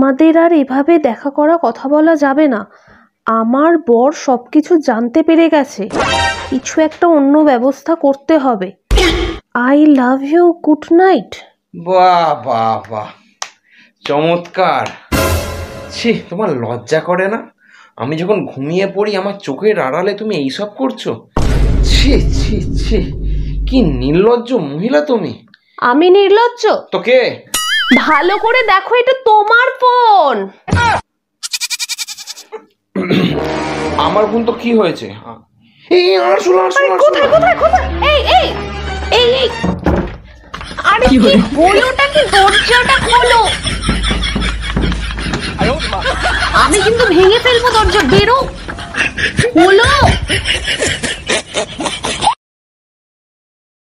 আমাদের আর এভাবে দেখা করা কথা বলা যাবে না। আমার বর সবকিছু জানতে পেরে গেছে। কিছু একটা অন্য ব্যবস্থা করতে হবে। I love you, good night. বাহ বাহ বাহ, চমৎকার। ছি, তোমার লজ্জা করে না? আমি যখন ঘুমিয়ে পড়ি আমার চোখের আড়ালে তুমি এইসব করছো? ছি ছি ছি, কি নির্লজ্জ মহিলা তুমি। আমি নির্লজ্জ? তোকে ভালো করে দেখো, এটা তোমার ফোন। আমার ফোন তো কি হয়েছে? এই আসলে কোথায় কোথায় কোথায়? এই এই এই এই, আরে কি হলোটা কি? দরজাটা খোলো। আমি কিন্তু ভেঙে ফেলবো দরজা। বেরো, খোলো।